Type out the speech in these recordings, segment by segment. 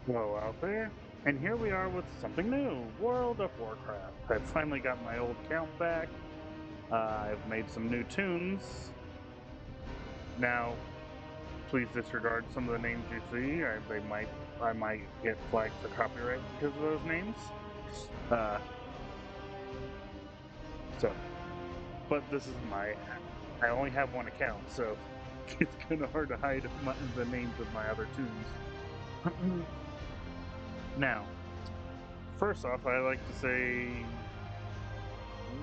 Hello out there, and here we are with something new, World of Warcraft. I finally got my old count back. I've made some new tunes. Now, please disregard some of the names you see. I might get flagged for copyright because of those names. Uh, so, but this is I only have one account, so it's kind of hard to hide the names of my other tunes. Now, first off, I like to say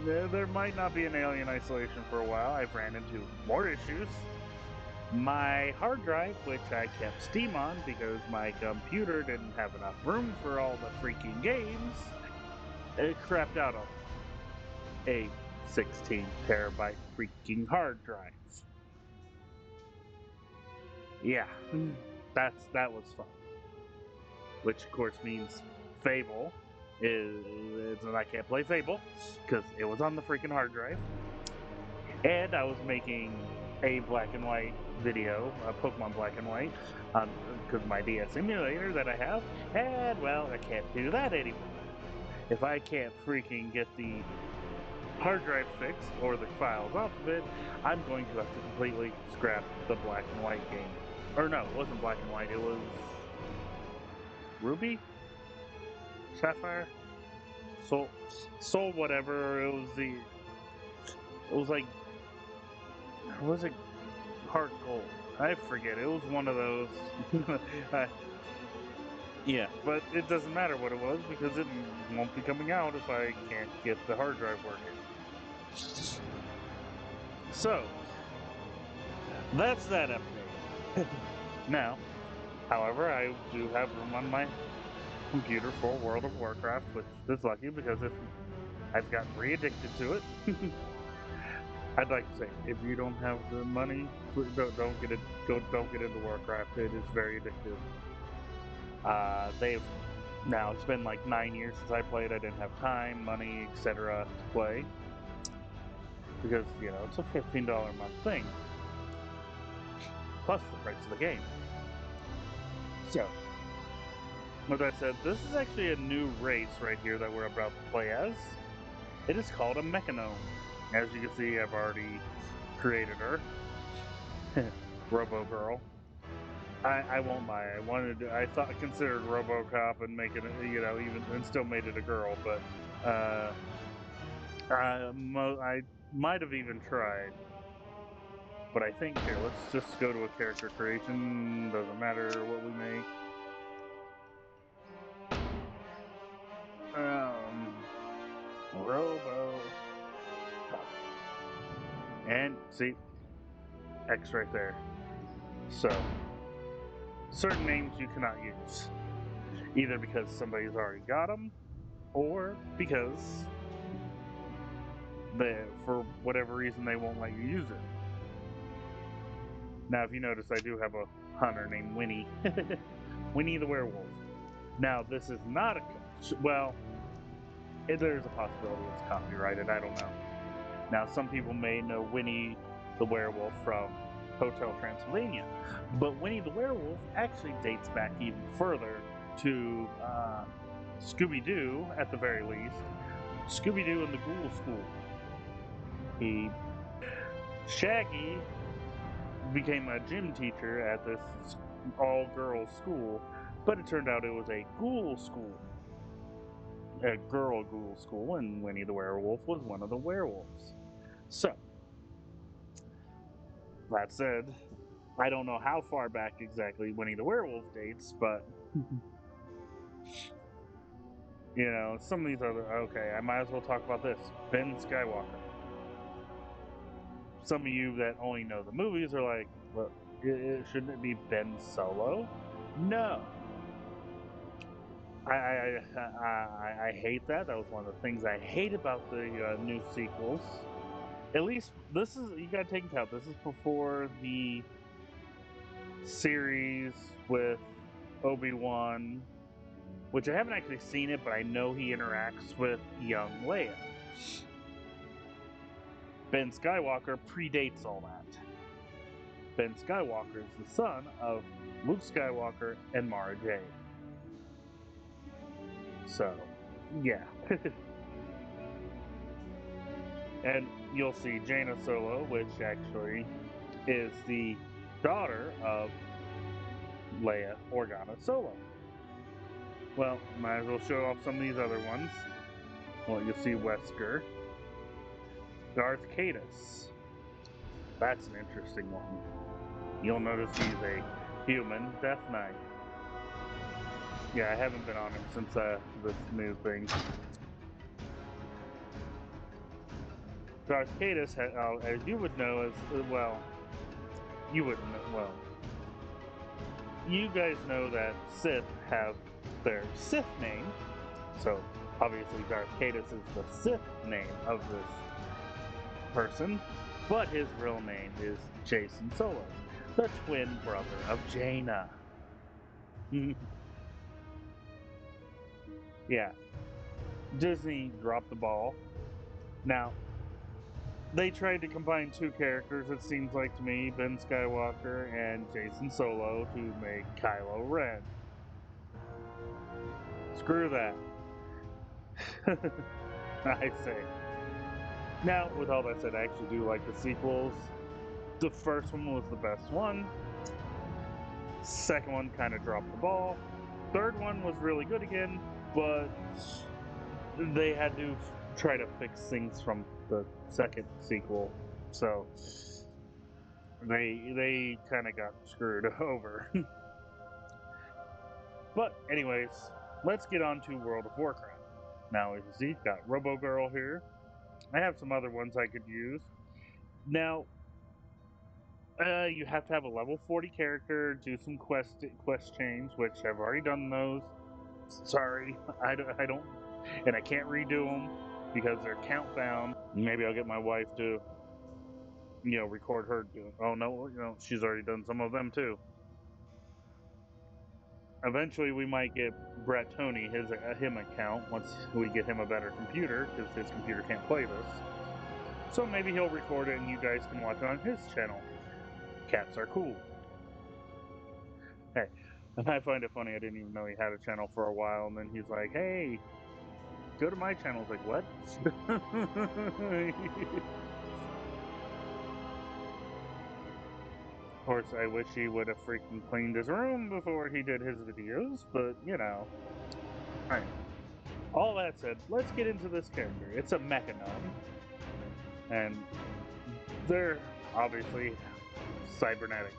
there might not be an alien isolation for a while. I've ran into more issues. My hard drive, which I kept Steam on because my computer didn't have enough room for all the freaking games, it crapped out on a 16 terabyte freaking hard drive. Yeah, that was fun. Which of course means Fable is I can't play Fable because it was on the freaking hard drive. And I was making a black and white video, Pokemon Black and White, because my DS emulator that I have, and well, I can't do that anymore. If I can't freaking get the hard drive fixed or the files off of it, I'm going to have to completely scrap the black and white game. Or no, it wasn't black and white, it was Ruby? Sapphire? Soul whatever, it was like, was it Heart Gold? I forget. It was one of those. uh, yeah, but it doesn't matter what it was because it won't be coming out if I can't get the hard drive working. So, that's that update. Now, however, I do have room on my computer for World of Warcraft, which is lucky because if I've gotten re-addicted to it. I'd like to say, if you don't have the money, don't get it. Don't get into Warcraft. It is very addictive. They've now it's been like 9 years since I played. I didn't have time, money, etc. to play because it's a $15 a month thing plus the price of the game. So, with that said, this is actually a new race right here that we're about to play as. It is called a Mechanome. As you can see, I've already created her, Robo Girl. I won't lie. I considered RoboCop and making it, even and still made it a girl, but I might have even tried. But I think here, let's just go to a character creation. Doesn't matter what we make. Robo, and see X right there. So certain names you cannot use, either because somebody's already got them, or because for whatever reason they won't let you use it. Now, if you notice, I do have a hunter named Winnie, Winnie the werewolf. Now, this is not a well. There's a possibility it's copyrighted. I don't know. Now, some people may know Winnie the werewolf from Hotel Transylvania, but Winnie the werewolf actually dates back even further to Scooby Doo, at the very least. Scooby Doo and the Ghoul School. He Shaggy became a gym teacher at this all-girls school, but it turned out it was a ghoul school, a girl ghoul school, and Winnie the Werewolf was one of the werewolves. So, that said, I don't know how far back exactly Winnie the Werewolf dates, but some of these other. Okay, I might as well talk about this. Ben Skywalker. Some of you that only know the movies are like, well, shouldn't it be Ben Solo? No, I hate that. That was one of the things I hate about the new sequels. At least this is you gotta take into account. This is before the series with Obi-Wan, which I haven't actually seen it, but I know he interacts with young Leia. Ben Skywalker predates all that. Ben Skywalker is the son of Luke Skywalker and Mara Jade. So, yeah. And you'll see Jaina Solo, which actually is the daughter of Leia Organa Solo. Well, might as well show off some of these other ones. Well, you'll see Wesker. Darth Caedus. That's an interesting one. You'll notice he's a human Death Knight. Yeah, I haven't been on him since this new thing. Darth Caedus, as you would know, as well, you wouldn't know. Well, you guys know that Sith have their Sith name, so obviously Darth Caedus is the Sith name of this person, but his real name is Jason Solo, the twin brother of Jaina. Yeah, Disney dropped the ball. Now, they tried to combine two characters, it seems like to me, Ben Skywalker and Jason Solo, to make Kylo Ren. Screw that. I say. Now, with all that said, I actually do like the sequels. The first one was the best one. Second one kind of dropped the ball. Third one was really good again, but they had to try to fix things from the second sequel, so they kind of got screwed over. But anyways, let's get on to World of Warcraft. Now, as you see, got Robo Girl here. I have some other ones I could use. Now, you have to have a level 40 character, do some quest chains, which I've already done those. Sorry, I don't, and I can't redo them because they're count bound. Maybe I'll get my wife to, record her doing. Oh no, she's already done some of them too. Eventually, we might get Brett Tony him account once we get him a better computer because his computer can't play this. So maybe he'll record it and you guys can watch it on his channel. Cats are cool. Hey, and I find it funny. I didn't even know he had a channel for a while, and then he's like, "Hey, go to my channel." I was like, "What?" Of course, I wish he would have freaking cleaned his room before he did his videos, but Alright. All that said, let's get into this character. It's a mecha gnome, and they're obviously cybernetic.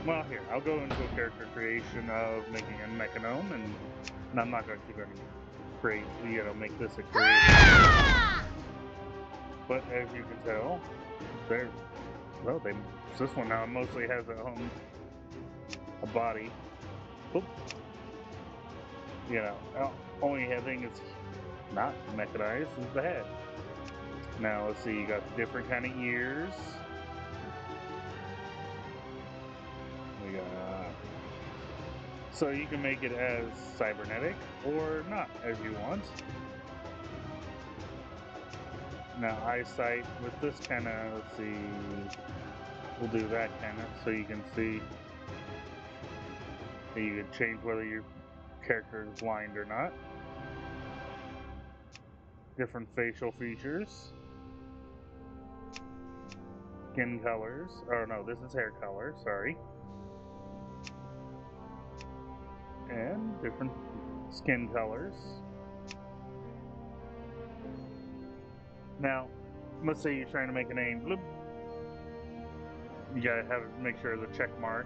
Well, here, I'll go into a character creation of making a mecha gnome, and I'm not going to create, make this a creator. But as you can tell, this one now mostly has a body. Oop. Only thing is not mechanized is the head. Now let's see, you got the different kind of ears. We got, so you can make it as cybernetic or not as you want. Now eyesight with this kind of, let's see, we'll do that kind of so you can see. You can change whether your character is blind or not. Different facial features. Skin colors. Oh no, this is hair color, sorry. And different skin colors. Now, let's say you're trying to make a name. Bloop. You gotta make sure the check mark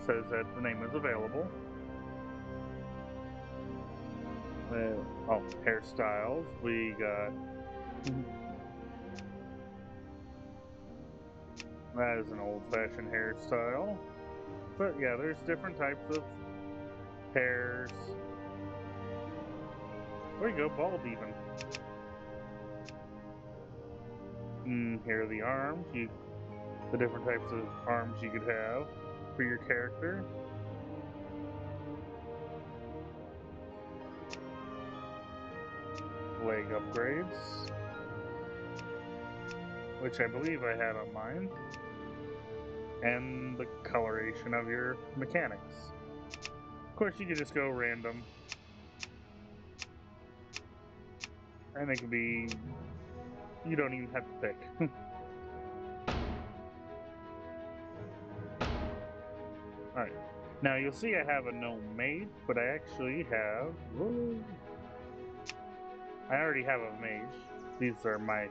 says that the name is available. Hairstyles. We got. That is an old-fashioned hairstyle. But yeah, there's different types of hairs. There you go, bald even. Here are the arms. The different types of arms you could have for your character. Leg upgrades, which I believe I had on mine, and the coloration of your mechanics. Of course, you could just go random. And it can be... You don't even have to pick. Alright. Now, you'll see I have a gnome mage, but I actually have... Whoa. I already have a mage. These are my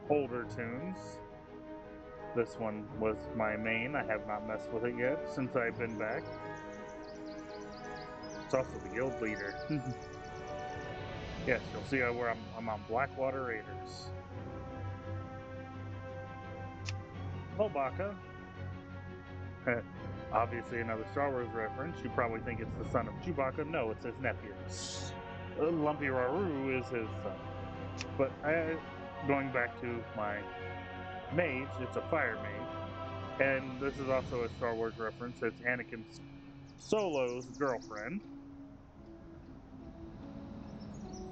older tunes. This one was my main. I have not messed with it yet since I've been back. It's also the guild leader. Yes, you'll see where I'm on Blackwater Raiders. Hobaka. Obviously another Star Wars reference. You probably think it's the son of Chewbacca. No, it's his nephew. Lumpy Raru is his son. But going back to my mage, it's a fire mage. And this is also a Star Wars reference. It's Anakin Solo's girlfriend.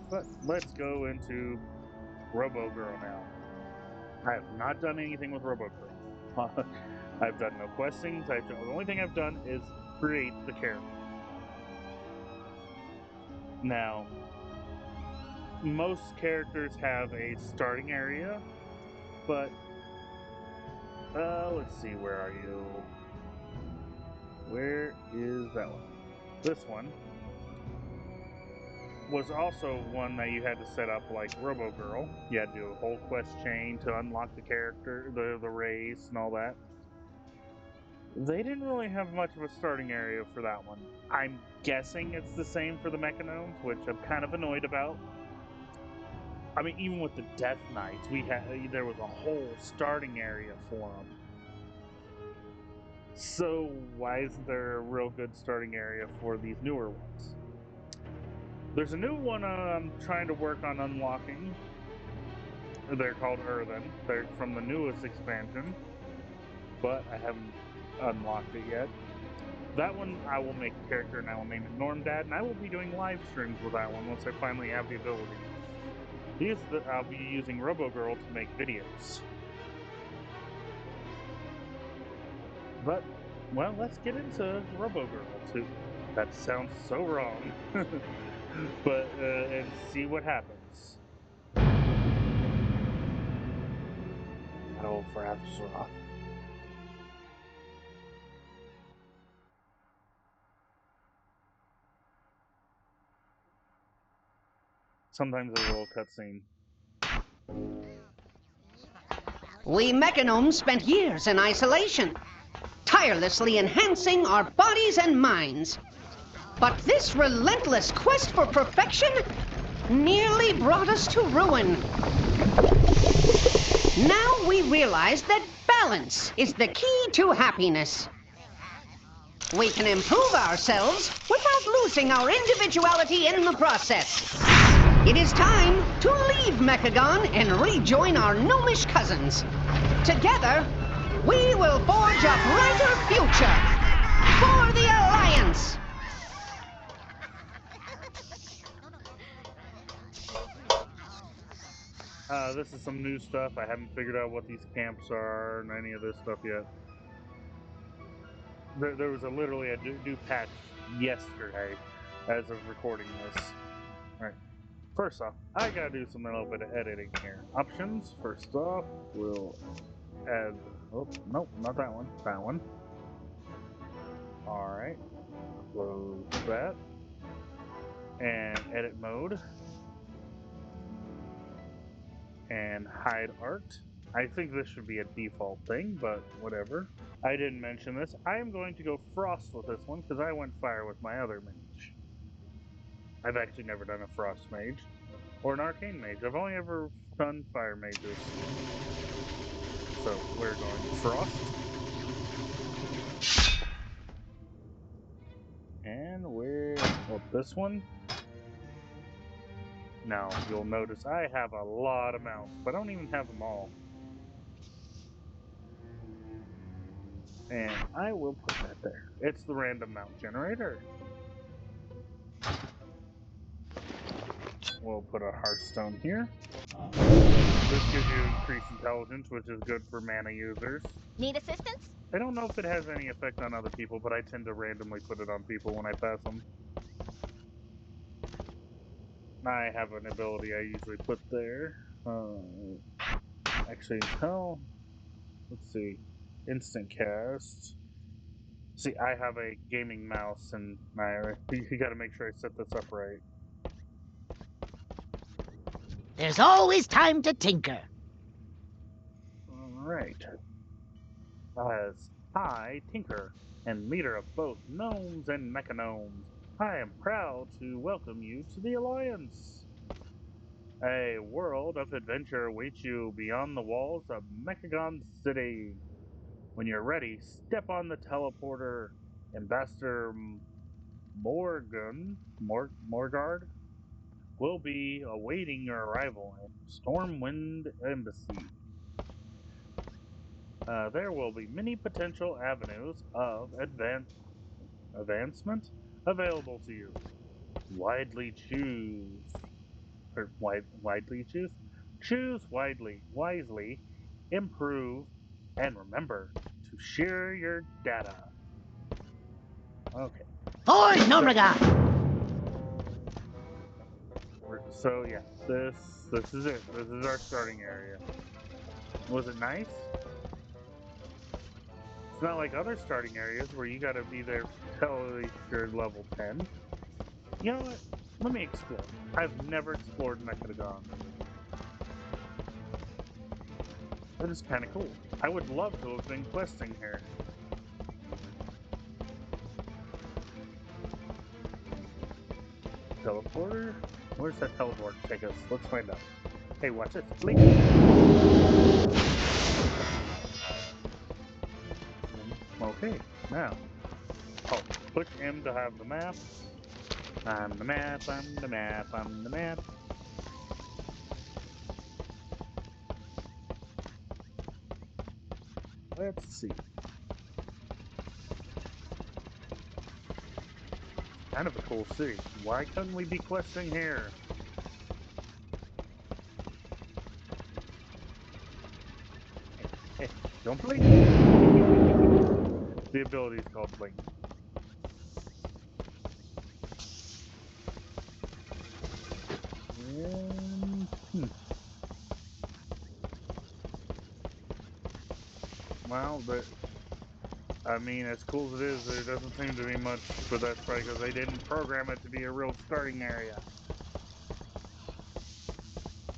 But let's go into Robo Girl now. I have not done anything with Robo Girl. I've done no questings. The only thing I've done is create the character. Now, most characters have a starting area, but let's see, where are you? Where is that one? This one was also one that you had to set up like Robo Girl. You had to do a whole quest chain to unlock the character, the race, and all that. They didn't really have much of a starting area for that one. I'm guessing it's the same for the Mechanomes, which I'm kind of annoyed about. I mean, even with the Death Knights, there was a whole starting area for them. So why isn't there a real good starting area for these newer ones? There's a new one I'm trying to work on unlocking. They're called Earthen. They're from the newest expansion, but I haven't unlocked it yet. That one, I will make a character and I will name it Normdad, and I will be doing live streams with that one once I finally have the ability. I'll be using RoboGirl to make videos. But, well, let's get into RoboGirl too. That sounds so wrong. But, and see what happens. Battle for Azeroth. Sometimes there's a little cutscene. We Mechanomes spent years in isolation, tirelessly enhancing our bodies and minds. But this relentless quest for perfection nearly brought us to ruin. Now we realize that balance is the key to happiness. We can improve ourselves without losing our individuality in the process. It is time to leave Mechagon and rejoin our gnomish cousins. Together, we will forge a brighter future for the Alliance. This is some new stuff. I haven't figured out what these camps are and any of this stuff yet. There was literally a new patch yesterday as of recording this. Alright. First off, I gotta do a little bit of editing here. Options, first off, we'll add... Oh, nope, not that one. That one. Alright. Close that. And edit mode. And hide art. I think this should be a default thing, but whatever. I didn't mention this. I am going to go Frost with this one because I went Fire with my other mage. I've actually never done a Frost mage or an Arcane mage. I've only ever done Fire mages. So we're going Frost. And this one. Now, you'll notice I have a lot of mounts, but I don't even have them all. And I will put that there. It's the random mount generator. We'll put a Hearthstone here. This gives you increased intelligence, which is good for mana users. Need assistance? I don't know if it has any effect on other people, but I tend to randomly put it on people when I pass them. I have an ability I usually put there. Actually, no. Let's see. Instant cast. See, I have a gaming mouse, and you gotta make sure I set this up right. There's always time to tinker. Alright. As I, Tinker, and leader of both gnomes and mechagnomes, I am proud to welcome you to the Alliance. A world of adventure awaits you beyond the walls of Mechagon City. When you're ready, step on the teleporter. Ambassador Morgard will be awaiting your arrival in Stormwind Embassy. There will be many potential avenues of advancement available to you. Widely choose, widely choose, choose wisely, improve, and remember to share your data. Okay. For Noraga! So yeah, this is it. This is our starting area. Was it nice? It's not like other starting areas where you gotta be there till you're level 10. You know what? Let me explore. I've never explored Mechagon. That is kind of cool. I would love to have been questing here. Teleporter? Where's that teleport take us? Let's find out. Hey, watch this. Blink. Okay, now. Oh, push M to have the map. I'm the map, I'm the map, I'm the map. Let's see. Kind of a cool city. Why couldn't we be questing here? Hey, don't blink. The ability is called blink. Well, but I mean, as cool as it is, there doesn't seem to be much, but that's probably because they didn't program it to be a real starting area.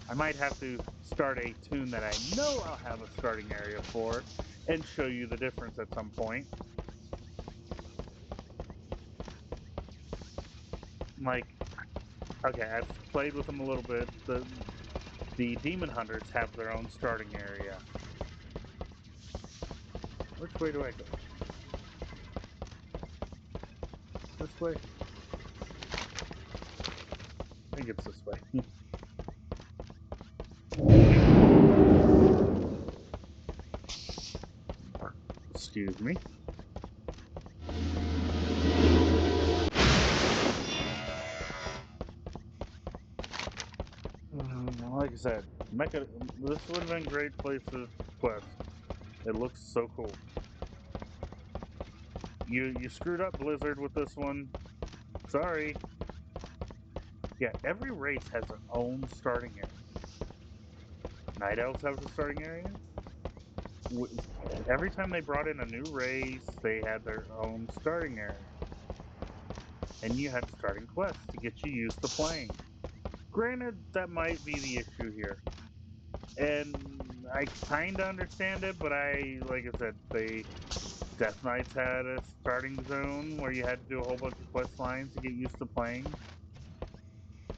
I might have to start a tune that I know I'll have a starting area for and show you the difference at some point. Like, okay, I've played with them a little bit. The demon hunters have their own starting area. Which way do I go? This way? I think it's this way. Excuse me. Like I said, this would have been a great place to quest. It looks so cool. You screwed up, Blizzard, with this one. Sorry. Yeah, every race has their own starting area. Night Elves have a starting area. Every time they brought in a new race, they had their own starting area. And you had starting quests to get you used to playing. Granted, that might be the issue here. And I kind of understand it, but like I said, Death Knights had a starting zone where you had to do a whole bunch of quest lines to get used to playing.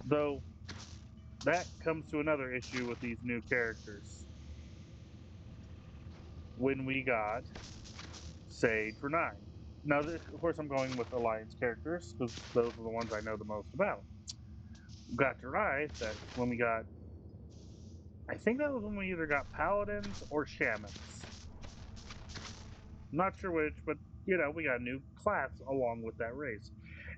Though, that comes to another issue with these new characters. When we got Sage Renai. Now, of course, I'm going with Alliance characters, because those are the ones I know the most about. Got Renai, that's when we got... I think that was when we either got Paladins or Shamans. Not sure which, but, you know, we got a new class along with that race.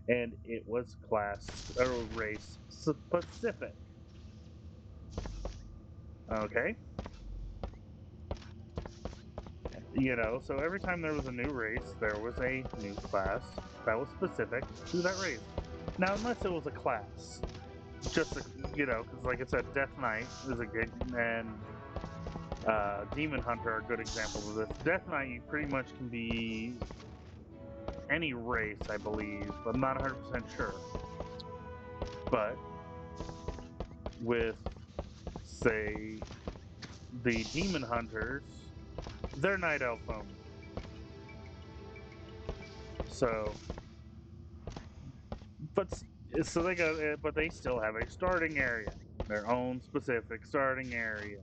And it was class, or race, specific. Okay. You know, so every time there was a new race, there was a new class that was specific to that race. Now, unless it was a class, just you know, because like I said, Death Knight is a good, and Demon Hunter are good examples of this. Death Knight, you pretty much can be any race, I believe. I'm not 100% sure, but with say the Demon Hunters, they're Night Elf only. So, but so they got, but they still have a starting area, their own specific starting area.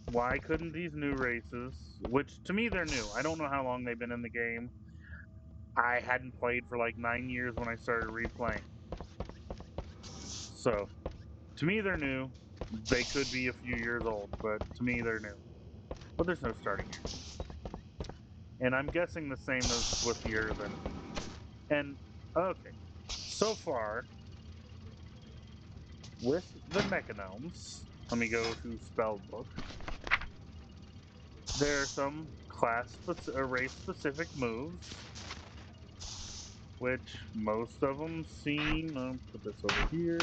Why couldn't these new races, which to me they're new, I don't know how long they've been in the game. I hadn't played for like 9 years when I started replaying. So, to me they're new. They could be a few years old, but to me they're new. But there's no starting area. And I'm guessing the same as with the Earthen. And, okay, so far, with the Mechanomes, let me go to Spellbook. There are some race-specific moves, which most of them seem. I'll put this over here.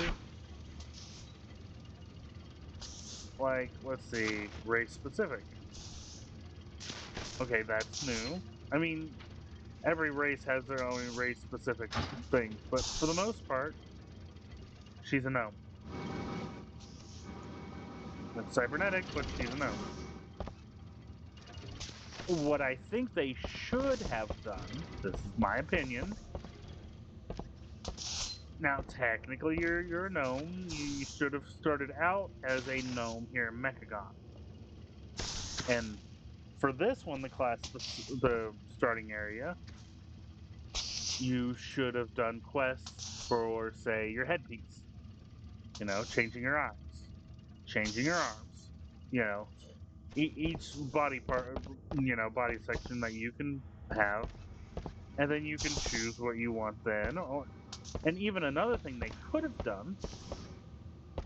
Like, let's see, race-specific. Okay, that's new. I mean, every race has their own race-specific thing, but for the most part, she's a gnome. It's cybernetic, but she's a gnome. What I think they should have done, this is my opinion. Now, technically, you're a gnome. You should have started out as a gnome here in Mechagon. And for this one, the starting area, you should have done quests for, say, your headpiece. You know, changing your eyes, changing your arms. You know, each body part, you know, body section that you can have, and then you can choose what you want then. And even another thing they could have done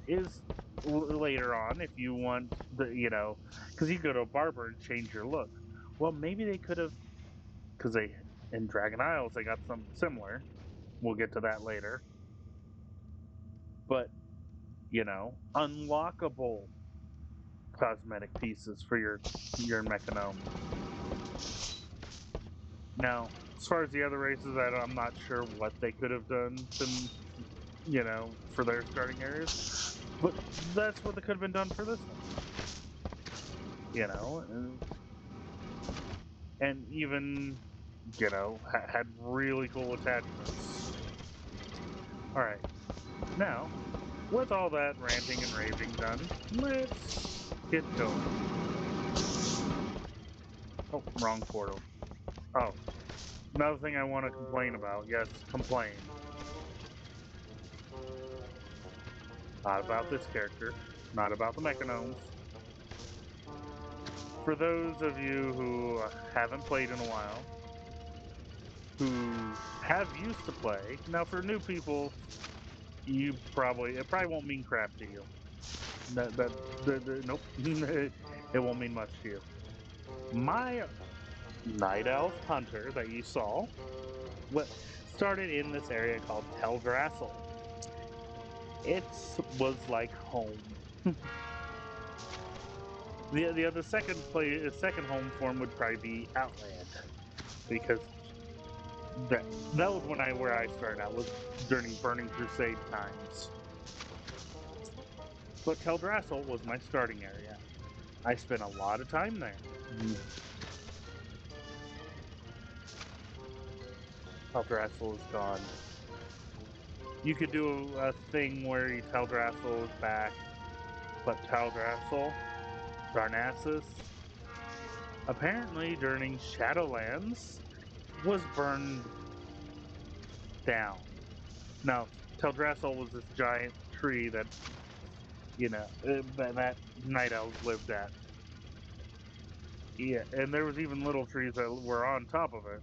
is later on, if you want the, you know, because you go to a barber and change your look. Well, maybe they could have, because they in Dragon Isles they got something similar. We'll get to that later. But you know, unlockable cosmetic pieces for your Mechanome. Now, as far as the other races, I'm not sure what they could have done to, you know, for their starting areas, but that's what could have been done for this one. You know, and even, you know, had really cool attachments. All right, now with all that ranting and raving done, let's get going. Oh, wrong portal. Oh, another thing I want to complain about. Yes, complain. Not about this character. Not about the Mechanomes. For those of you who haven't played in a while, who have used to play, now for new people, it probably won't mean crap to you. Nope, it won't mean much to you. My Night Elf Hunter that you saw, what started in this area called Teldrassil. It was like home. The second home form would probably be Outland, because that was where I started out, was during Burning Crusade times. But Teldrassil was my starting area. I spent a lot of time there. Teldrassil is gone. You could do a thing where Teldrassil is back, but Teldrassil, Darnassus, apparently during Shadowlands, was burned down. Now, Teldrassil was this giant tree that, you know, that night elves lived at. Yeah, and there was even little trees that were on top of it.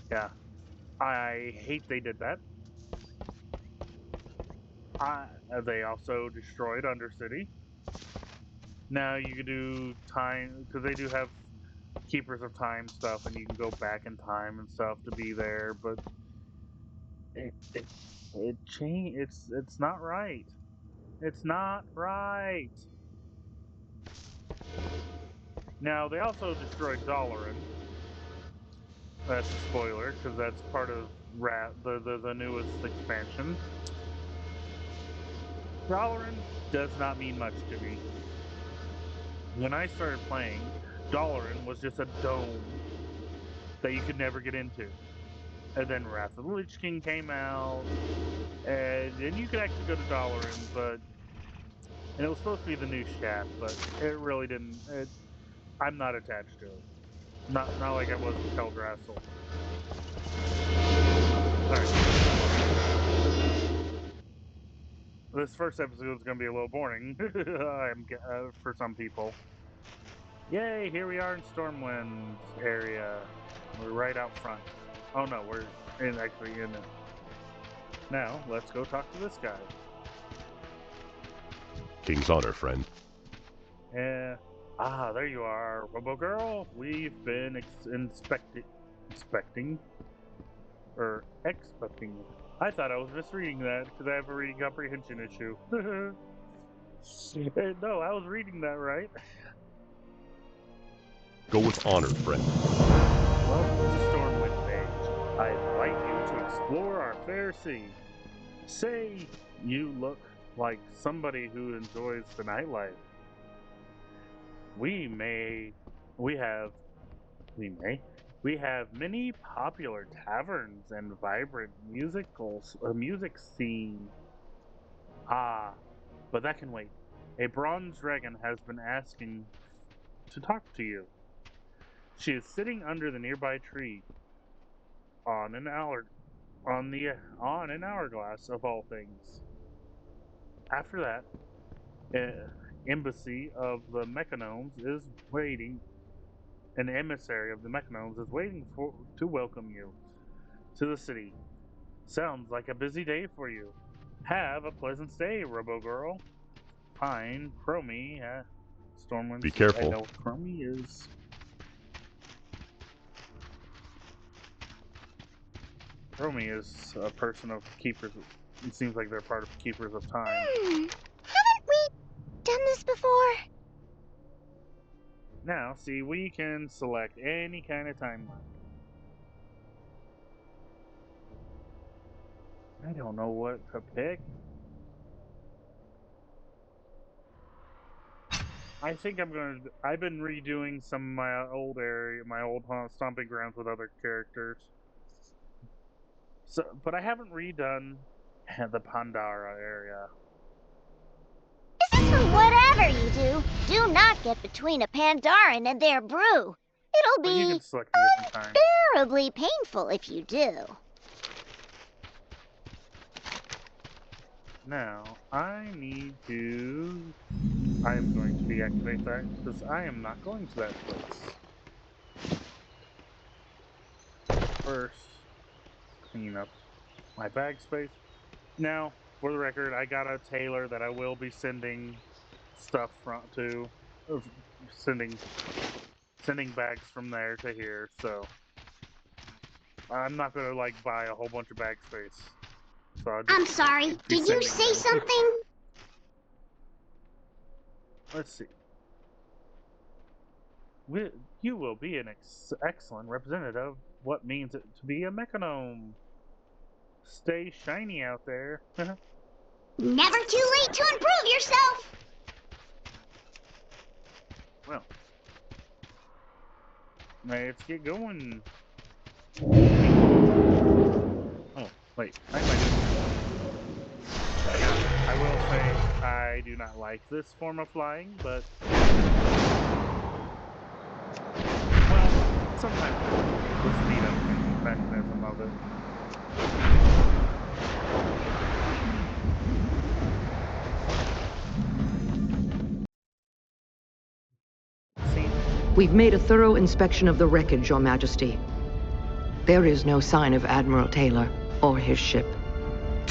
Yeah, I hate they did that. They also destroyed Undercity. Now you can do time, because they do have keepers of time stuff, and you can go back in time and stuff to be there, but it changed. It's not right. It's not right. Now they also destroyed Dalaran. That's a spoiler because that's part of the newest expansion. Dalaran does not mean much to me. When I started playing, Dalaran was just a dome that you could never get into. And then Wrath of the Lich King came out, and then you could actually go to Dalaran, and it was supposed to be the new Shaft, but it really didn't. I'm not attached to it. Not like I was with Teldrassil. Alright. This first episode is going to be a little boring for some people. Yay, here we are in Stormwind's area. We're right out front. Oh no, we're actually in it. Now, let's go talk to this guy. King's honor, friend. Yeah. Ah, there you are, Robo Girl. We've been expecting. I thought I was misreading that because I have a reading comprehension issue. No, I was reading that right. Go with honor, friend. Welcome to Stormwind Mage. I invite you to explore our fair city. Say you look like somebody who enjoys the nightlife. We have many popular taverns and vibrant music scene. Ah, but that can wait. A bronze dragon has been asking to talk to you. She is sitting under the nearby tree on an hourglass of all things. After that, embassy of the Mechanomes is waiting. An emissary of the Mechanomes is waiting to welcome you to the city. Sounds like a busy day for you. Have a pleasant stay, Robo Girl. Fine, Chromie. Stormwind. Be careful. I know what Chromie is. Chromie is a person of Keepers. It seems like they're part of Keepers of Time. Haven't we done this before? Now, see, we can select any kind of timeline. I don't know what to pick. I think I've been redoing some of my old stomping grounds with other characters. So, but I haven't redone the Pandara area. This is for whatever you do not get between a Pandaren and their brew. It'll But you be can select a different time. unbearably painful if you do. Now, I am going to deactivate that because I am not going to that place. First, clean up my bag space. Now, for the record, I got a tailor that I will be sending stuff to, sending bags from there to here. So I'm not gonna buy a whole bunch of bag space. So I'm sorry, did you say something? Let's see. You will be an excellent representative of what means it to be a Mechanome. Stay shiny out there. Never too late to improve yourself! Well, let's get going. Oh, wait. I will say I do not like this form of flying, but well, sometimes the speed up mechanism of it. We've made a thorough inspection of the wreckage, Your Majesty. There is no sign of Admiral Taylor or his ship.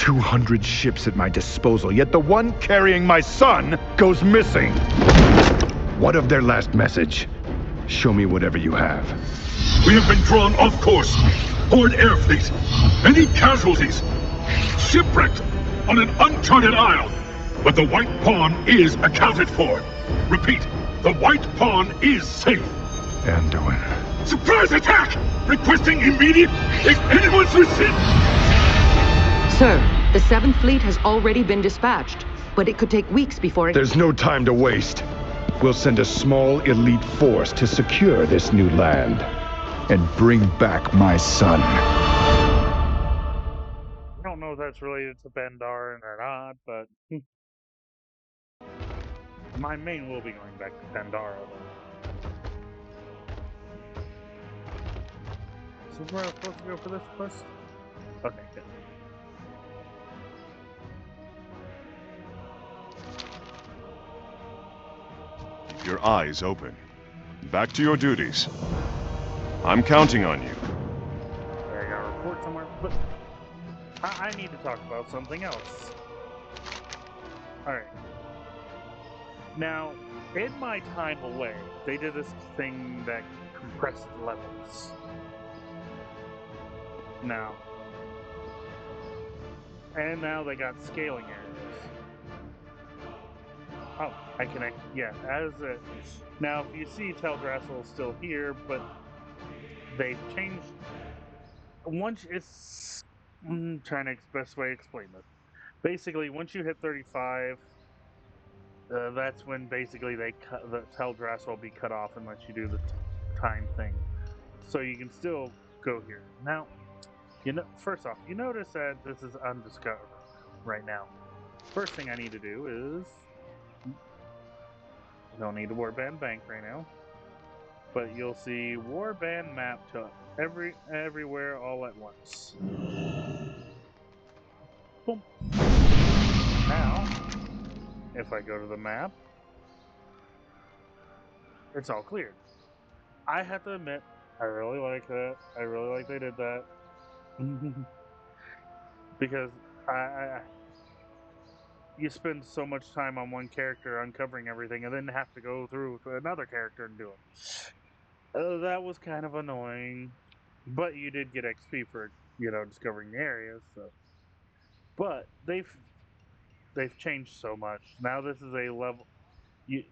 200 ships at my disposal, yet the one carrying my son goes missing. What of their last message? Show me whatever you have. We have been drawn off course. Horde air fleet. Many casualties. Shipwrecked on an uncharted isle. But the White Pawn is accounted for. Repeat, the White Pawn is safe. Anduin. Surprise attack! Requesting immediate... If anyone's received... Sir, the 7th Fleet has already been dispatched, but it could take weeks before it... There's no time to waste. We'll send a small elite force to secure this new land and bring back my son. I don't know if that's related to Bendarin or not, but my main will be going back to Pandara, though. So where am I supposed to go for this quest? Okay, good. Keep your eyes open. Back to your duties. I'm counting on you. I got a report somewhere, but I need to talk about something else. Alright. Now, in my time away, they did this thing that compressed levels. Now. And now they got scaling areas. Oh, I can, yeah, as a... Now, if you see Teldrassil is still here, but they've changed... Once it's... I'm trying to best way to explain this. Basically, once you hit 35, that's when basically they cut the Teldrassil will be cut off unless you do the time thing. So you can still go here. Now, you know, first off, you notice that this is undiscovered right now. First thing I need to do is... You don't need a warband bank right now. But you'll see warband map to everywhere all at once. Boom. Now, if I go to the map, it's all cleared. I have to admit, I really like that. I really like they did that. Because you spend so much time on one character uncovering everything and then have to go through to another character and do it. That was kind of annoying. But you did get XP for, you know, discovering the areas, so. But they've changed so much. Now this is a level... You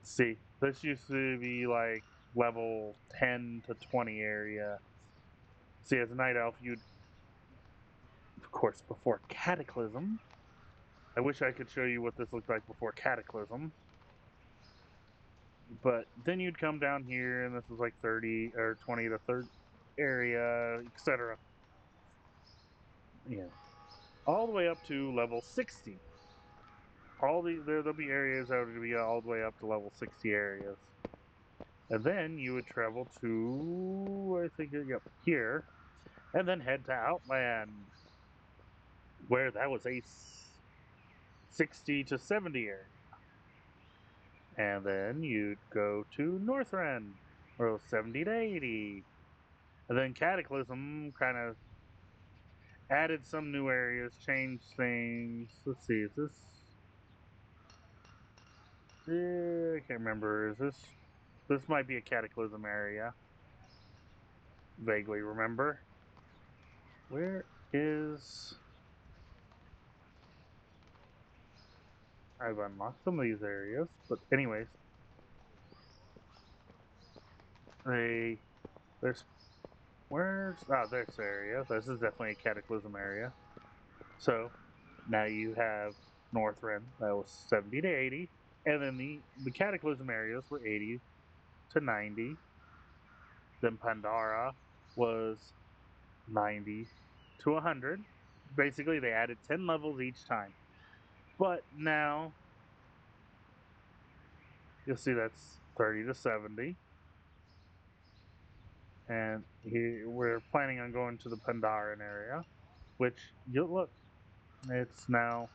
see, this used to be like level 10 to 20 area. See, as a night elf, you'd... Of course, before Cataclysm... I wish I could show you what this looked like before Cataclysm. But then you'd come down here, and this was like 30 or 20 to 30 area, etc. Yeah. All the way up to level 60. There'll be areas that would be all the way up to level 60 areas. And then you would travel to, I think, yep, here. And then head to Outland, where that was a 60 to 70 area. And then you'd go to Northrend, where it was 70 to 80. And then Cataclysm kind of added some new areas, changed things. Let's see, is this... I can't remember. Is this... This might be a Cataclysm area. Vaguely remember. Where is... I've unlocked some of these areas, but anyways. There's... Where's... Oh, this area. This is definitely a Cataclysm area. So, now you have Northrend, that was 70 to 80. And then the Cataclysm areas were 80 to 90. Then Pandara was 90 to 100. Basically, they added 10 levels each time. But now, you'll see that's 30 to 70. And here, we're planning on going to the Pandaran area, which, you'll look, it's now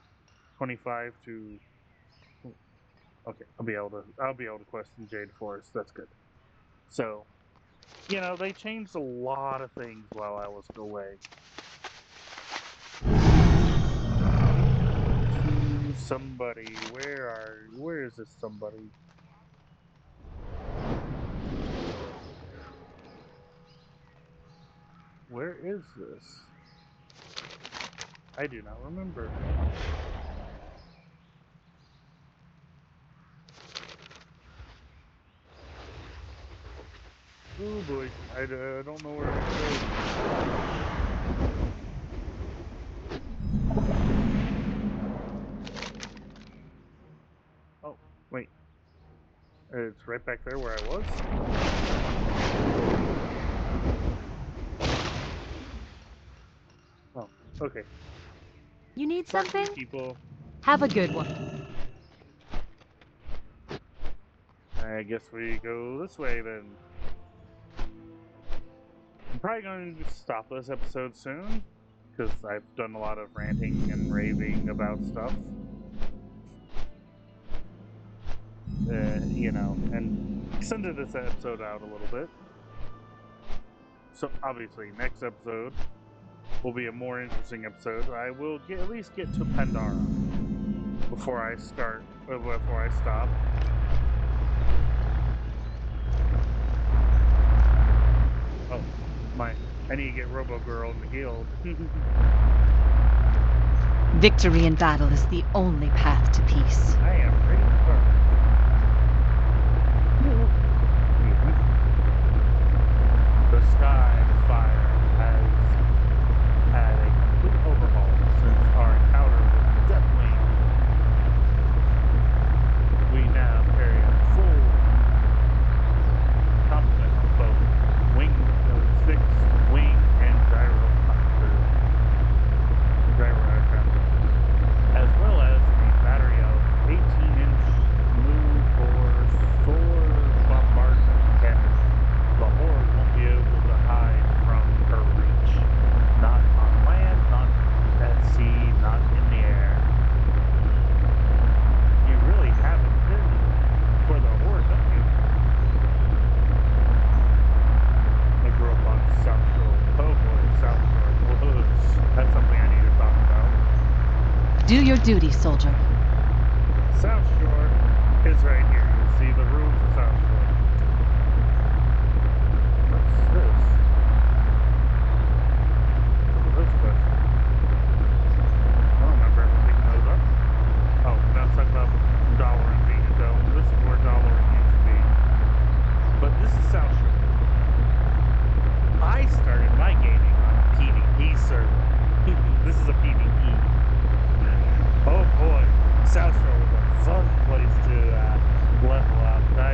25 to... Okay, I'll be able to quest in Jade Forest. That's good. So, you know, they changed a lot of things while I was away. somebody. Where is this somebody? Where is this? I do not remember. Oh boy, I don't know where to go. Oh, wait. It's right back there where I was? Oh, okay. You need Talk to something? people. Have a good one. I guess we go this way then. I'm probably going to stop this episode soon, because I've done a lot of ranting and raving about stuff. You know, and extended this episode out a little bit. So obviously, next episode will be a more interesting episode. I will at least get to Pandora before I stop. Oh, I need to get Robo Girl in the guild. Victory in battle is the only path to peace. I am ready to party. Excuse me. The Sky Fire has had a complete overhaul since our encounter with the Deathwing. We now carry a full complement of both fixed wing and gyrocopter, as well as a battery of 18-inch smooth bore solar bombardment cannons. The Horde won't be able to hide from her reach. Not on land, not at sea, not in the air. You really have it in for the Horde, don't you? I grew up on South Shore. Oh boy, South Shore. Whoa, that's something I need to talk about. Do your duty, soldier. South Shore is right here. You'll see the ruins of South Shore. What's this? What are those quests? I don't remember ever picking those up. Oh, now let's talk about Doloran being a dome. This is where Doloran used to be. But this is South Shore. I started my gaming on a PvP server. This is a PvE. Oh boy, South Shore was a fun place to level up. I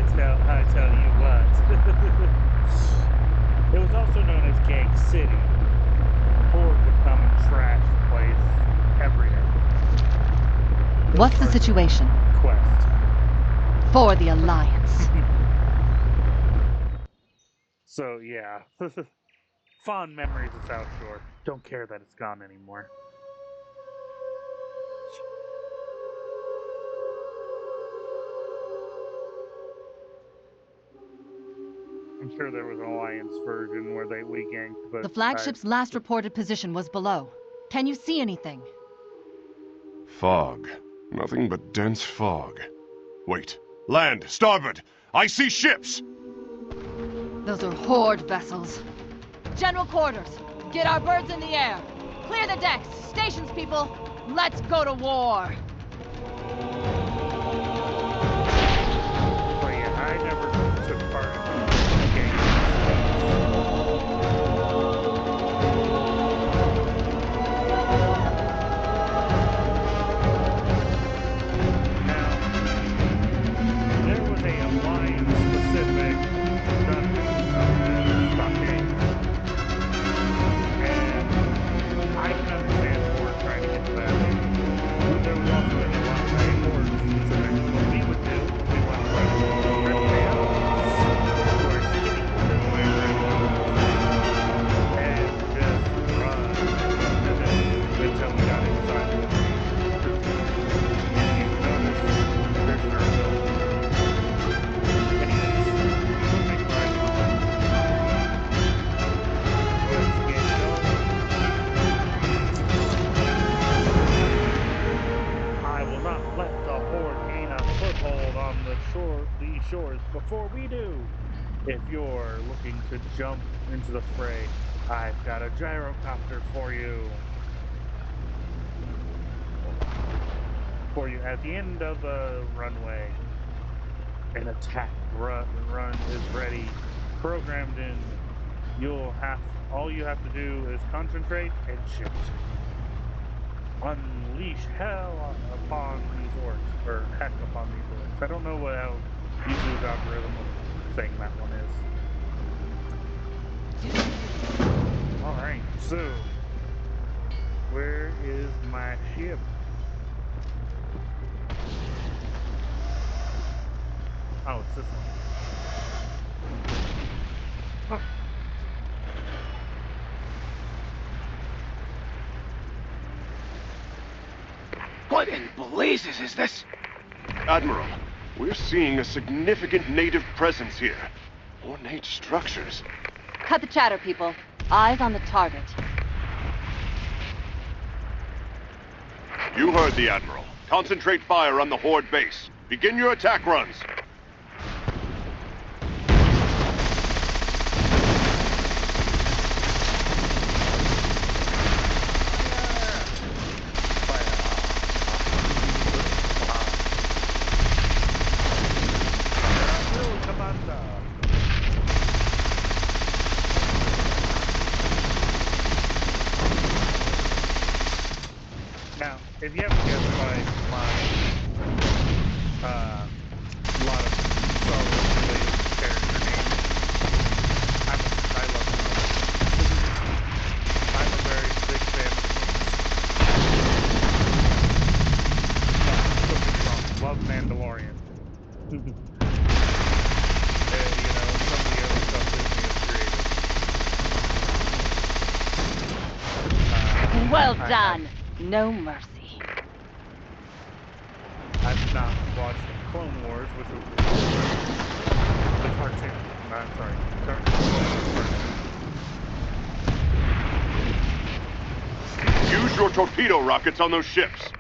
tell you what. It was also known as Gang City. Horde would come and trash the place every day. What's the situation? Quest. For the Alliance. So yeah, fond memories of South Shore. Don't care that it's gone anymore. I'm sure there was an Alliance version where we ganked, but The flagship's last reported position was below. Can you see anything? Fog. Nothing but dense fog. Wait. Land! Starboard! I see ships! Those are Horde vessels. General quarters! Get our birds in the air! Clear the decks! Stations, people! Let's go to war! But yeah, I never took part in the game. Now, there was a Alliance-specific dungeon known as Stockade. And I can understand Horde trying to get to that. But there was also a Horde-specific. What we would do, we went to like Rip Chaos, before we do. If you're looking to jump into the fray, I've got a gyrocopter for you. At the end of the runway. An attack run is ready, programmed in. All you have to do is concentrate and shoot. Unleash hell upon these orcs, or heck upon these orcs. I don't know how YouTube's algorithm of saying that one is. Alright, so where is my ship? Oh, it's this one. Oh. What in blazes is this? Admiral, we're seeing a significant native presence here. Ornate structures. Cut the chatter, people. Eyes on the target. You heard the Admiral. Concentrate fire on the Horde base. Begin your attack runs. Now, if you haven't guessed by my lot of Star Wars related character names, I love them. I'm a very big fan of books. Don't get me wrong, love Mandalorian. And, some of the other stuff Disney has created. Well done. No mercy. I've not watched Clone Wars, which was the cartoon. No, I'm sorry. Use your torpedo rockets on those ships.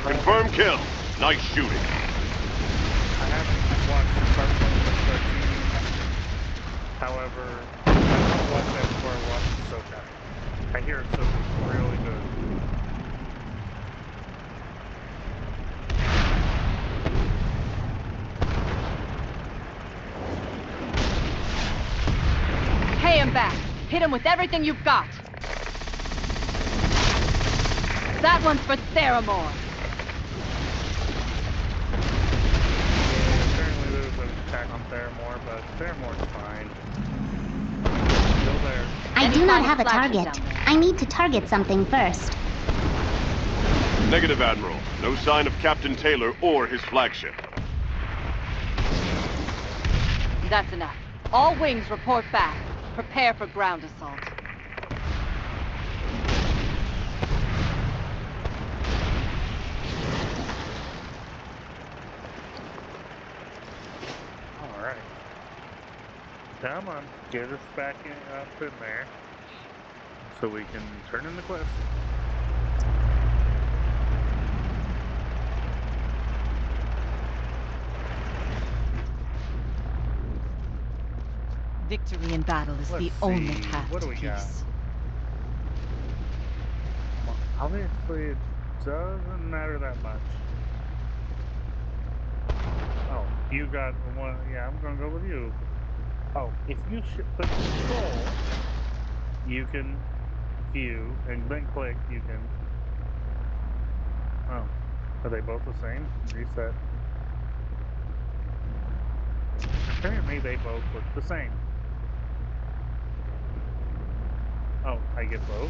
Confirm kill. Nice shooting. I haven't watched the cartoon. However, I want to watch that before I watch Ahsoka. I hear Ahsoka's really good. Pay him back. Hit him with everything you've got. That one's for Theramore. Apparently there was an attack on Theramore, but Theramore's fine. Still there. I do not have a target. I need to target something first. Negative, Admiral. No sign of Captain Taylor or his flagship. That's enough. All wings report back. Prepare for ground assault. Alright. Come on, get us back up in there so we can turn in the quest. Victory in battle is the only path to peace. Obviously, it doesn't matter that much. Oh, you got one. Yeah, I'm gonna go with you. Oh, if you put control, you can view, and then click, you can. Oh, are they both the same? Reset. Apparently, they both look the same. Oh, I get both?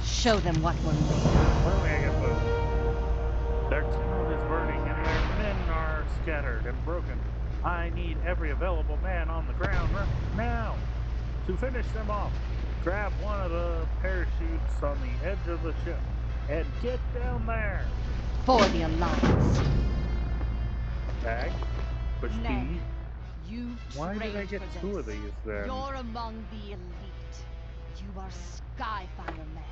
Show them what we're made of. Apparently, I get both. Their town is burning, and their men are scattered and broken. I need every available man on the ground right now to finish them off. Grab one of the parachutes on the edge of the ship and get down there. For the Alliance. Bag. Push Ned, B. you Why did I trained get for two of this. these then? You're among the elite. You are Skyfire men.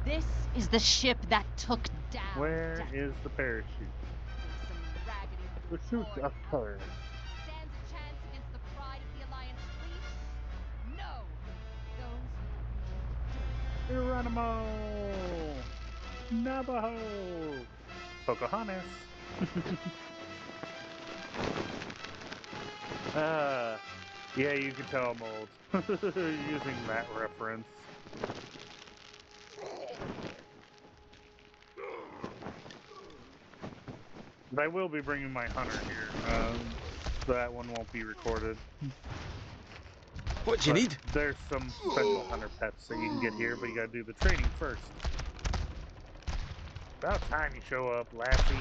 This is the ship that took down Where Death. is the parachute? Some Shoot a bird. Stands a chance against the pride of the Alliance fleet? No! Those Geronimo! Navajo! Pocahontas. Yeah, you can tell I'm old. Using that reference. But I will be bringing my hunter here. That one won't be recorded. What do you need? There's some special hunter pets that you can get here, but you gotta do the training first. About time you show up, lassie.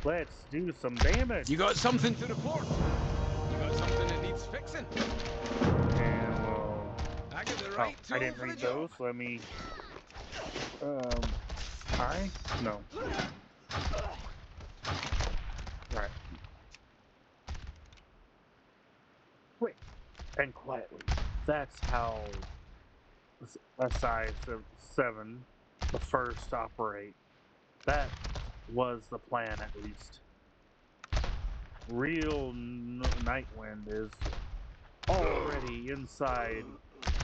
Let's do some damage. You got something to report? You got something that needs fixing? And we'll... I got the right I didn't read those. Let me... No. Right. Quick and quietly. That's how a size of 7, the first, operate. That was the plan, at least. Real Nightwind is already inside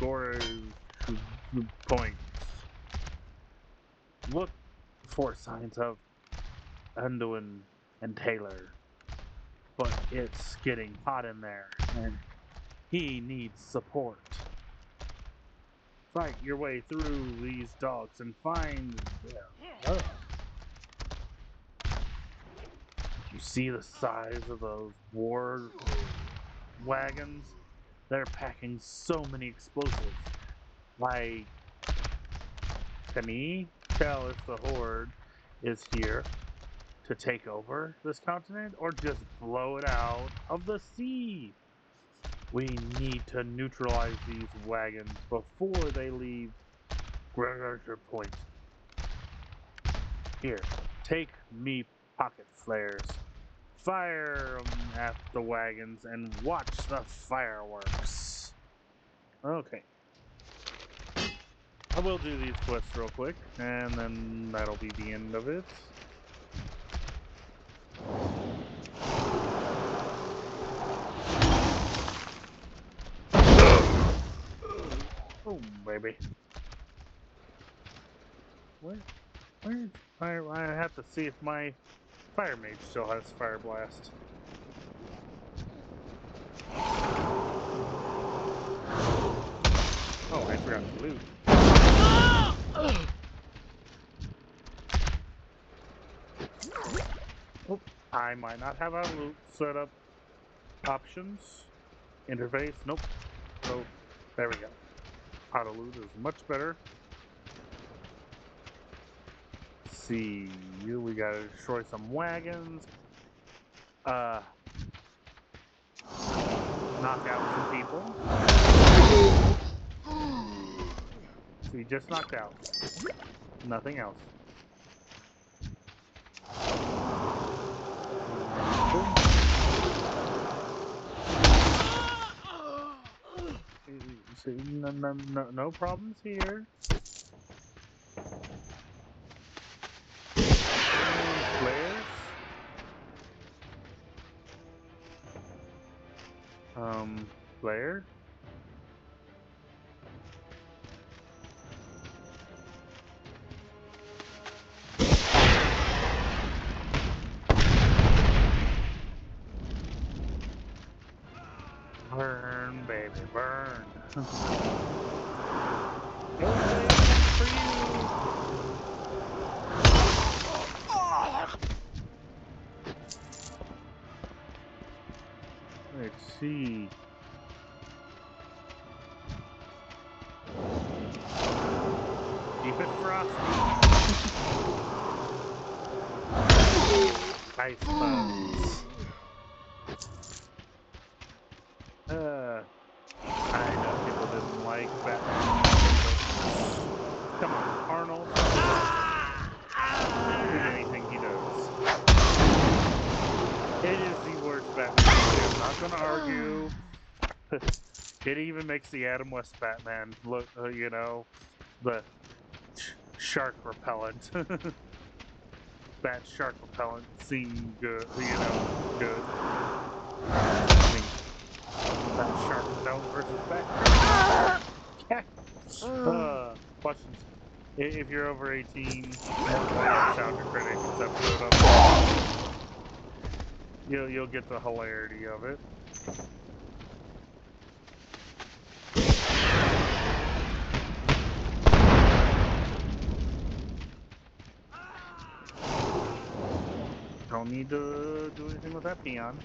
Gora's points. Look for signs of Unduin and Taylor. But it's getting hot in there, and he needs support. Fight your way through these dogs and find them. You see the size of those war wagons? They're packing so many explosives. Like, can he tell if the Horde is here to take over this continent or just blow it out of the sea? We need to neutralize these wagons before they leave Grenader Point. Here, take me pocket flares. Fire 'em at the wagons and watch the fireworks. Okay. I will do these quests real quick, and then that'll be the end of it. Oh, baby. Where's fire? I have to see if my fire mage still has fire blast. Oh, I forgot to loot. Oh, I might not have a loot setup options. Interface, nope. So, there we go. Auto loot is much better. Let's see, we gotta destroy some wagons. Knock out some people. So he just knocked out. Nothing else. No problems here. Flares. Flare. Burn, baby, burn. For you. Let's see. Keep it frosty. Ice bugs. I know people didn't like Batman. Come on, Arnold. In anything he does. It is the worst Batman movie. I'm not gonna argue. It even makes the Adam West Batman look, the shark repellent. bat shark repellent seem good, good. Bat shark repellent versus bat questions. If you're over 18, sound your critic episode up. You'll get the hilarity of it. Don't need to do anything with that peon.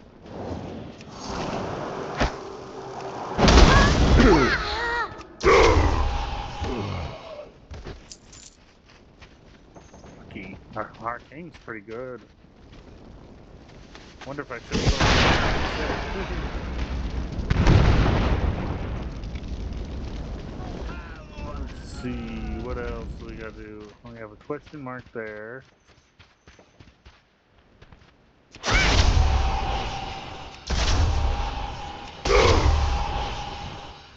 Lucky. Arcane's pretty good. Wonder if I should have Let's see, what else do we gotta do? We have a question mark there.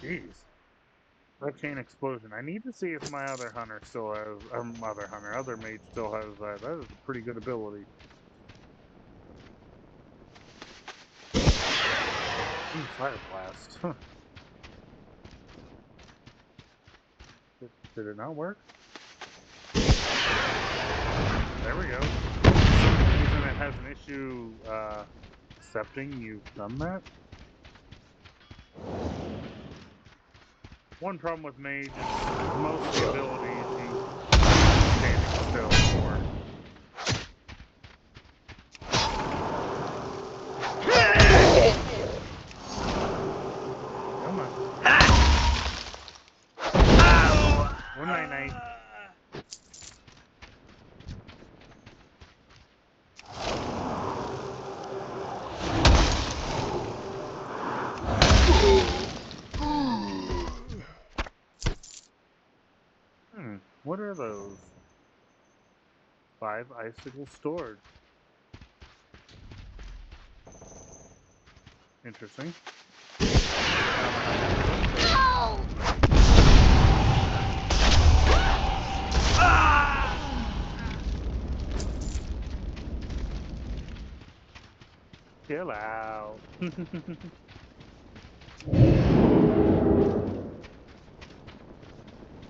Jeez. That chain explosion. I need to see if my other hunter still has, other mage still has that. That is a pretty good ability. Ooh, fire blast. Huh. Did it not work? There we go. For some reason it has an issue accepting you've done that. One problem with mage is most of the abilities you standing still for. Come on. One night night. What are those? 5 icicles stored. Interesting. Chill out.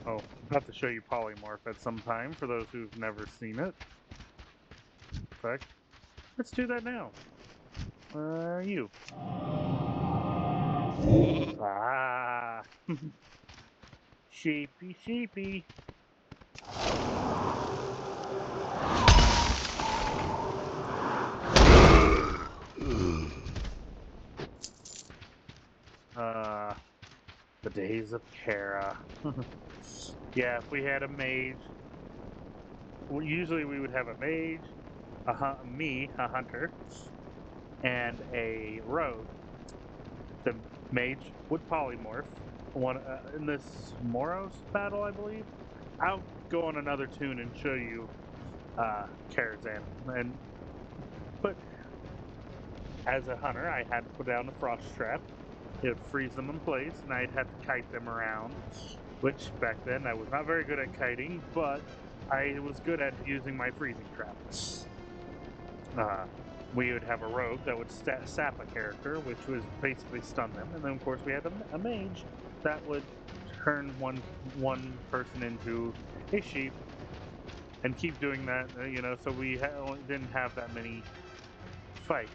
Oh, I'm about to show you polymorph at some time for those who've never seen it. In fact, let's do that now. Where are you? Ah. Sheepy, sheepy. The days of Kara. Yeah, if we had a mage, usually we would have a mage, a hunter, and a rogue. The mage would polymorph. In this Moros battle, I believe. I'll go on another tune and show you Karazhan. But as a hunter, I had to put down a frost trap. It would freeze them in place, and I'd have to kite them around. Which back then I was not very good at kiting, but I was good at using my freezing trap. We would have a rogue that would sap a character, which was basically stun them, and then of course we had a mage that would turn one person into a sheep, and keep doing that, so we didn't have that many fight.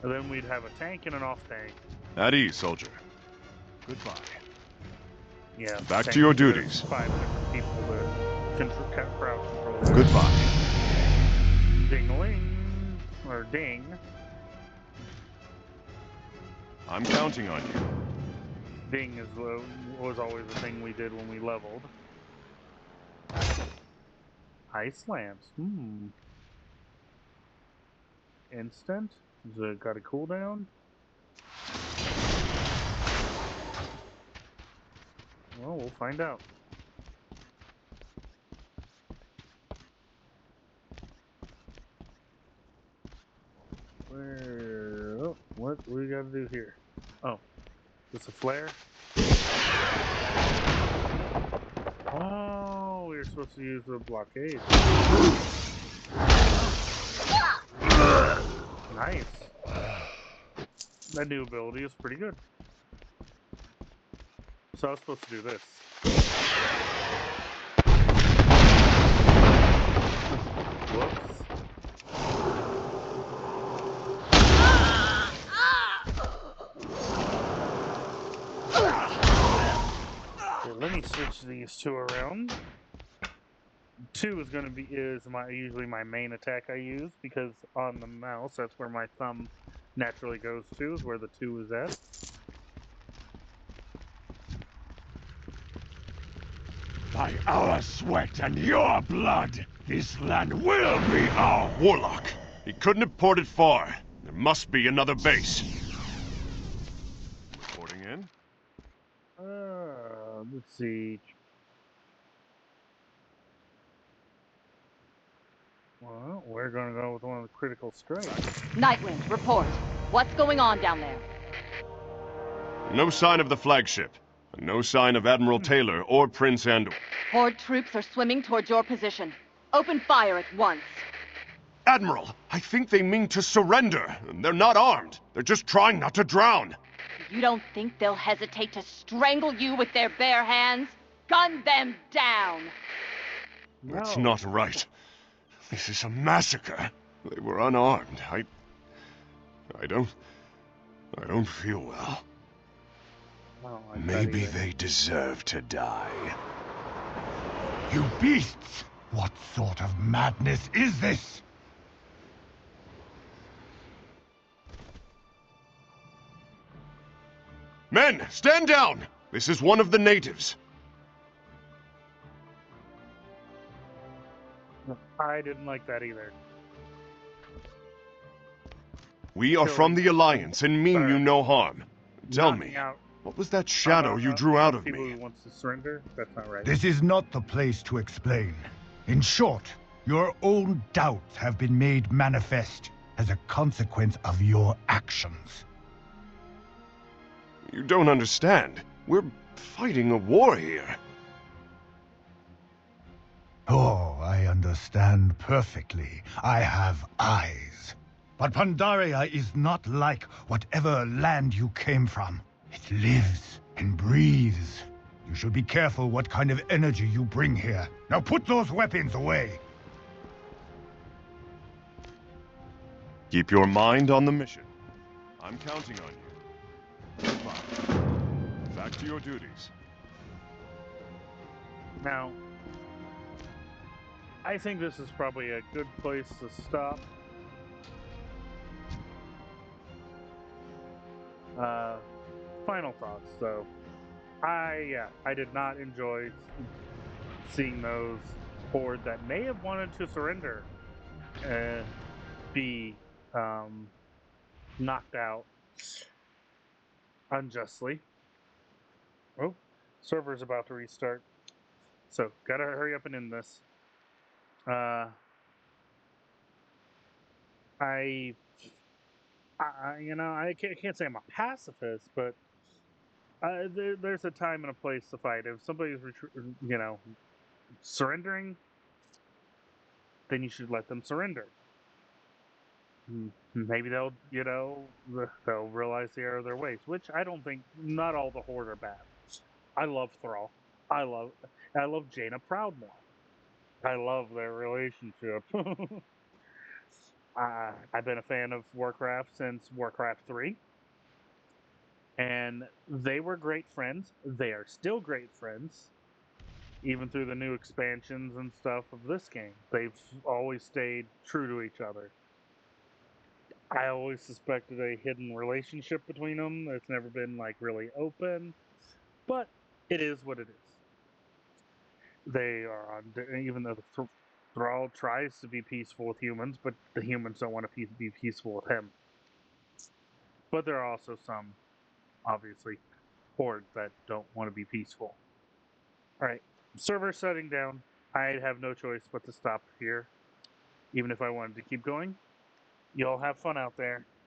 And then we'd have a tank and an off tank. At ease, soldier. Goodbye. Yeah. Back to your duties. 5 different people to crowd control. Goodbye. Ding-a-ling. Or ding. I'm counting on you. Ding was always the thing we did when we leveled. Ice slams. Instant. Has it got a cooldown? Well, we'll find out. What do we gotta do here? Oh, this a flare? Oh, we were supposed to use the blockade. Nice. That new ability is pretty good. So I was supposed to do this. Whoops. Okay, let me switch these two around. 2 is gonna be usually my main attack I use, because on the mouse that's where my thumb naturally goes to, is where the 2 is at. By our sweat and your blood, this land will be our Warlock. He couldn't have ported far. There must be another base. Reporting in? Let's see. Well, we're gonna go with one of the critical strikes. Nightwind, report. What's going on down there? No sign of the flagship. And no sign of Admiral Taylor or Prince Andor. Horde troops are swimming towards your position. Open fire at once. Admiral, I think they mean to surrender. They're not armed. They're just trying not to drown. You don't think they'll hesitate to strangle you with their bare hands? Gun them down! That's not right. This is a massacre. They were unarmed. I don't feel well. Maybe they deserve to die. You beasts! What sort of madness is this? Men, stand down! This is one of the natives. I didn't like that either. We are from the Alliance and mean you no harm. Tell me, what was that shadow you drew out of People me? who wants to surrender? That's not right. This is not the place to explain. In short, your own doubts have been made manifest as a consequence of your actions. You don't understand. We're fighting a war here. Oh, I understand perfectly. I have eyes. But Pandaria is not like whatever land you came from. It lives and breathes. You should be careful what kind of energy you bring here. Now put those weapons away. Keep your mind on the mission. I'm counting on you. Goodbye. Back to your duties. Now, I think this is probably a good place to stop. Final thoughts, though. I did not enjoy seeing those horde that may have wanted to surrender be knocked out unjustly. Oh, server's about to restart, so gotta hurry up and end this. I can't say I'm a pacifist, but there's a time and a place to fight. If somebody's surrendering, then you should let them surrender. Maybe they'll realize the error of their ways, which I don't think. Not all the Horde are bad. I love Thrall. I love Jaina Proudmoore. I love their relationship. I've been a fan of Warcraft since Warcraft 3. And they were great friends. They are still great friends. Even through the new expansions and stuff of this game. They've always stayed true to each other. I always suspected a hidden relationship between them. It's never been, really open. But it is what it is. They are on... Even though the Thrall tries to be peaceful with humans, but the humans don't want to be peaceful with him. But there are also some, obviously, hordes that don't want to be peaceful. Alright, server shutting down. I have no choice but to stop here. Even if I wanted to keep going. You all have fun out there.